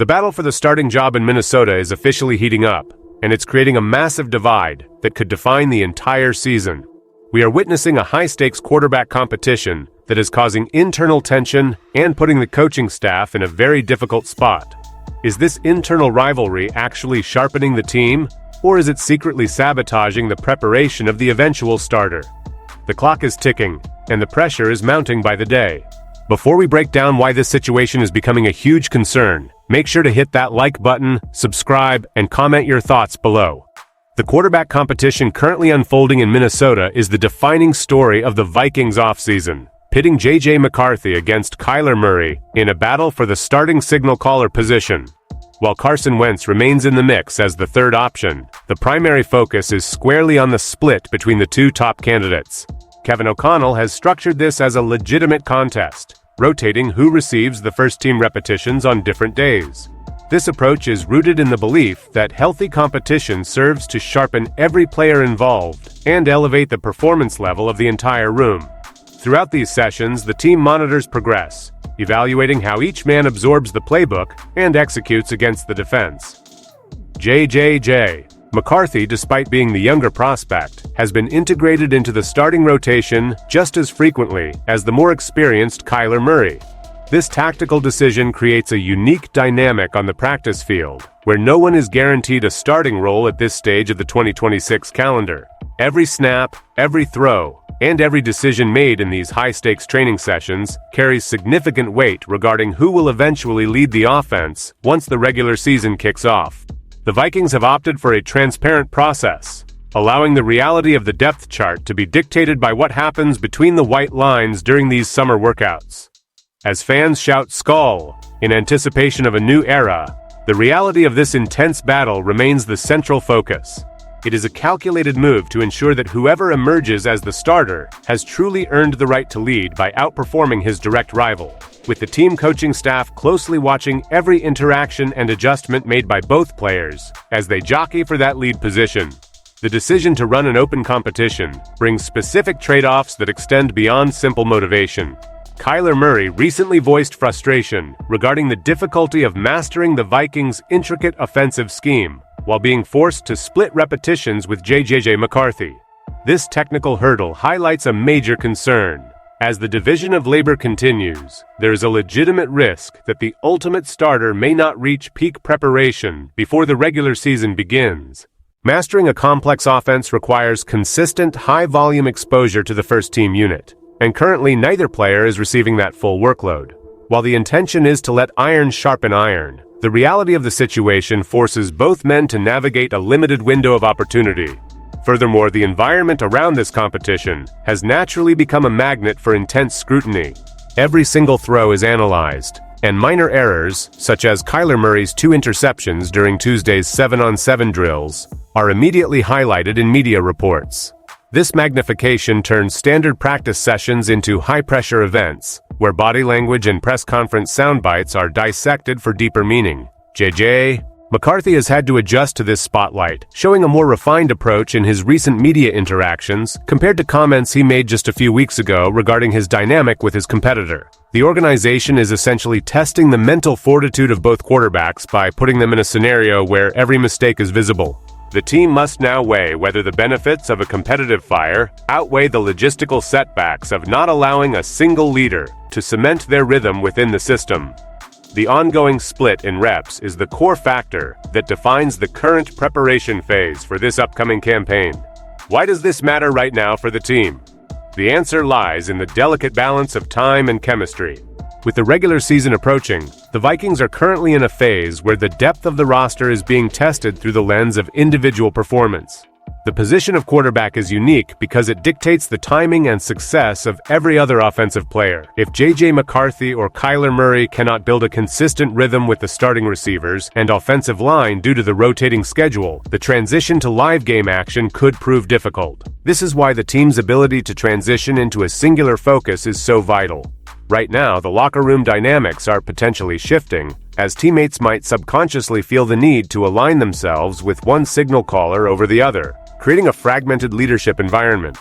The battle for the starting job in Minnesota is officially heating up, and it's creating a massive divide that could define the entire season. We are witnessing a high-stakes quarterback competition that is causing internal tension and putting the coaching staff in a very difficult spot. Is this internal rivalry actually sharpening the team, or is it secretly sabotaging the preparation of the eventual starter? The clock is ticking, and the pressure is mounting by the day. Before we break down why this situation is becoming a huge concern, make sure to hit that like button, subscribe, and comment your thoughts below. The quarterback competition currently unfolding in Minnesota is the defining story of the Vikings offseason, pitting J.J. McCarthy against Kyler Murray in a battle for the starting signal caller position. While Carson Wentz remains in the mix as the third option, the primary focus is squarely on the split between the two top candidates. Kevin O'Connell has structured this as a legitimate contest, rotating who receives the first-team repetitions on different days. This approach is rooted in the belief that healthy competition serves to sharpen every player involved and elevate the performance level of the entire room. Throughout these sessions, the team monitors progress, evaluating how each man absorbs the playbook and executes against the defense. J.J. McCarthy, despite being the younger prospect, has been integrated into the starting rotation just as frequently as the more experienced Kyler Murray. This tactical decision creates a unique dynamic on the practice field, where no one is guaranteed a starting role at this stage of the 2026 calendar. Every snap, every throw, and every decision made in these high-stakes training sessions carries significant weight regarding who will eventually lead the offense once the regular season kicks off. The Vikings have opted for a transparent process, allowing the reality of the depth chart to be dictated by what happens between the white lines during these summer workouts. As fans shout Skol in anticipation of a new era, the reality of this intense battle remains the central focus. It is a calculated move to ensure that whoever emerges as the starter has truly earned the right to lead by outperforming his direct rival, with the team coaching staff closely watching every interaction and adjustment made by both players as they jockey for that lead position. The decision to run an open competition brings specific trade-offs that extend beyond simple motivation. Kyler Murray recently voiced frustration regarding the difficulty of mastering the Vikings' intricate offensive scheme, while being forced to split repetitions with J.J. McCarthy. This technical hurdle highlights a major concern. As the division of labor continues, there is a legitimate risk that the ultimate starter may not reach peak preparation before the regular season begins. Mastering a complex offense requires consistent, high-volume exposure to the first-team unit, and currently neither player is receiving that full workload. While the intention is to let iron sharpen iron, the reality of the situation forces both men to navigate a limited window of opportunity. Furthermore, the environment around this competition has naturally become a magnet for intense scrutiny. Every single throw is analyzed, and minor errors, such as Kyler Murray's 2 interceptions during Tuesday's 7-on-7 drills, are immediately highlighted in media reports. This magnification turns standard practice sessions into high-pressure events, where body language and press conference soundbites are dissected for deeper meaning. J.J. McCarthy has had to adjust to this spotlight, showing a more refined approach in his recent media interactions compared to comments he made just a few weeks ago regarding his dynamic with his competitor. The organization is essentially testing the mental fortitude of both quarterbacks by putting them in a scenario where every mistake is visible. The team must now weigh whether the benefits of a competitive fire outweigh the logistical setbacks of not allowing a single leader to cement their rhythm within the system. The ongoing split in reps is the core factor that defines the current preparation phase for this upcoming campaign. Why does this matter right now for the team? The answer lies in the delicate balance of time and chemistry. With the regular season approaching, the Vikings are currently in a phase where the depth of the roster is being tested through the lens of individual performance. The position of quarterback is unique because it dictates the timing and success of every other offensive player. If J.J. McCarthy or Kyler Murray cannot build a consistent rhythm with the starting receivers and offensive line due to the rotating schedule, the transition to live game action could prove difficult. This is why the team's ability to transition into a singular focus is so vital. Right now, the locker room dynamics are potentially shifting, as teammates might subconsciously feel the need to align themselves with one signal caller over the other, creating a fragmented leadership environment.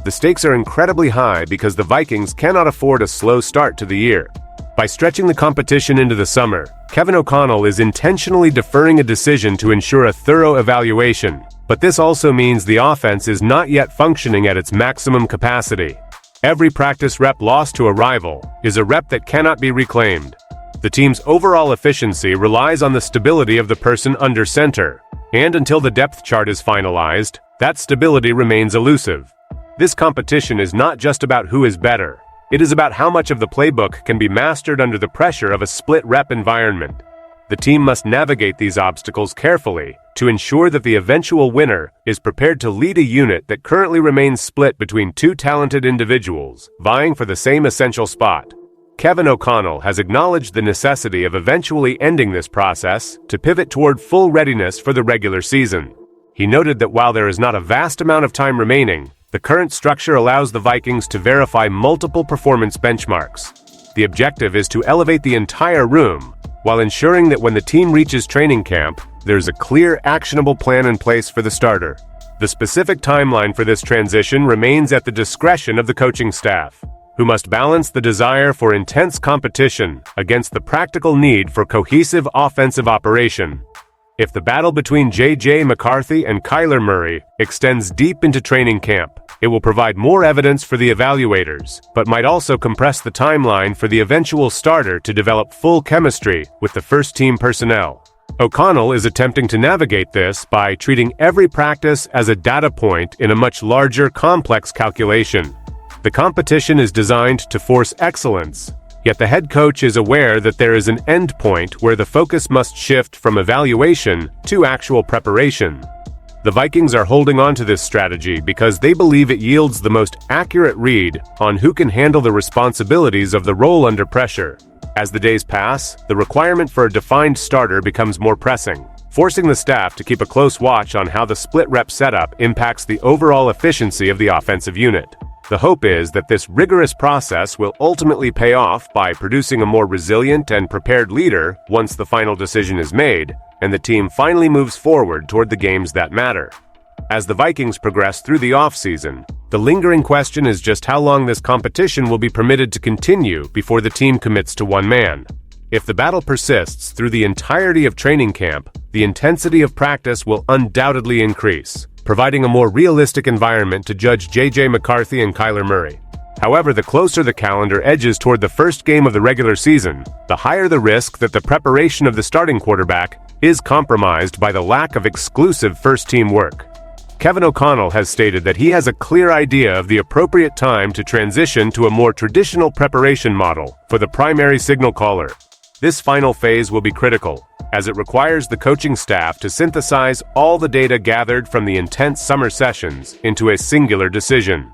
The stakes are incredibly high because the Vikings cannot afford a slow start to the year. By stretching the competition into the summer, Kevin O'Connell is intentionally deferring a decision to ensure a thorough evaluation, but this also means the offense is not yet functioning at its maximum capacity. Every practice rep lost to a rival is a rep that cannot be reclaimed. The team's overall efficiency relies on the stability of the person under center, and until the depth chart is finalized, that stability remains elusive. This competition is not just about who is better. It is about how much of the playbook can be mastered under the pressure of a split-rep environment. The team must navigate these obstacles carefully to ensure that the eventual winner is prepared to lead a unit that currently remains split between two talented individuals vying for the same essential spot. Kevin O'Connell has acknowledged the necessity of eventually ending this process to pivot toward full readiness for the regular season. He noted that while there is not a vast amount of time remaining, the current structure allows the Vikings to verify multiple performance benchmarks. The objective is to elevate the entire room, while ensuring that when the team reaches training camp, there's a clear, actionable plan in place for the starter. The specific timeline for this transition remains at the discretion of the coaching staff, who must balance the desire for intense competition against the practical need for cohesive offensive operation. If the battle between J.J. McCarthy and Kyler Murray extends deep into training camp, it will provide more evidence for the evaluators, but might also compress the timeline for the eventual starter to develop full chemistry with the first-team personnel. O'Connell is attempting to navigate this by treating every practice as a data point in a much larger, complex calculation. The competition is designed to force excellence, yet the head coach is aware that there is an end point where the focus must shift from evaluation to actual preparation. The Vikings are holding on to this strategy because they believe it yields the most accurate read on who can handle the responsibilities of the role under pressure. As the days pass, the requirement for a defined starter becomes more pressing, forcing the staff to keep a close watch on how the split-rep setup impacts the overall efficiency of the offensive unit. The hope is that this rigorous process will ultimately pay off by producing a more resilient and prepared leader once the final decision is made, and the team finally moves forward toward the games that matter. As the Vikings progress through the offseason, the lingering question is just how long this competition will be permitted to continue before the team commits to one man. If the battle persists through the entirety of training camp, the intensity of practice will undoubtedly increase, providing a more realistic environment to judge J.J. McCarthy and Kyler Murray. However, the closer the calendar edges toward the first game of the regular season, the higher the risk that the preparation of the starting quarterback is compromised by the lack of exclusive first-team work. Kevin O'Connell has stated that he has a clear idea of the appropriate time to transition to a more traditional preparation model for the primary signal caller. This final phase will be critical, as it requires the coaching staff to synthesize all the data gathered from the intense summer sessions into a singular decision.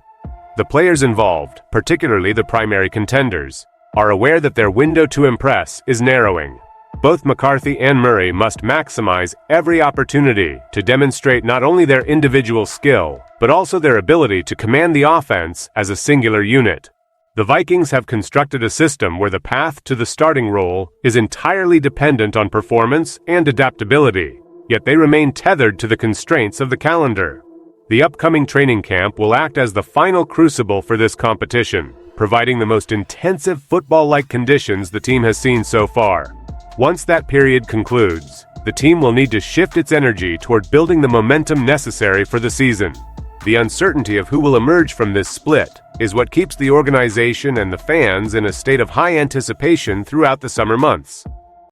The players involved, particularly the primary contenders, are aware that their window to impress is narrowing. Both McCarthy and Murray must maximize every opportunity to demonstrate not only their individual skill, but also their ability to command the offense as a singular unit. The Vikings have constructed a system where the path to the starting role is entirely dependent on performance and adaptability, yet they remain tethered to the constraints of the calendar. The upcoming training camp will act as the final crucible for this competition, providing the most intensive football-like conditions the team has seen so far. Once that period concludes, the team will need to shift its energy toward building the momentum necessary for the season. The uncertainty of who will emerge from this split is what keeps the organization and the fans in a state of high anticipation throughout the summer months.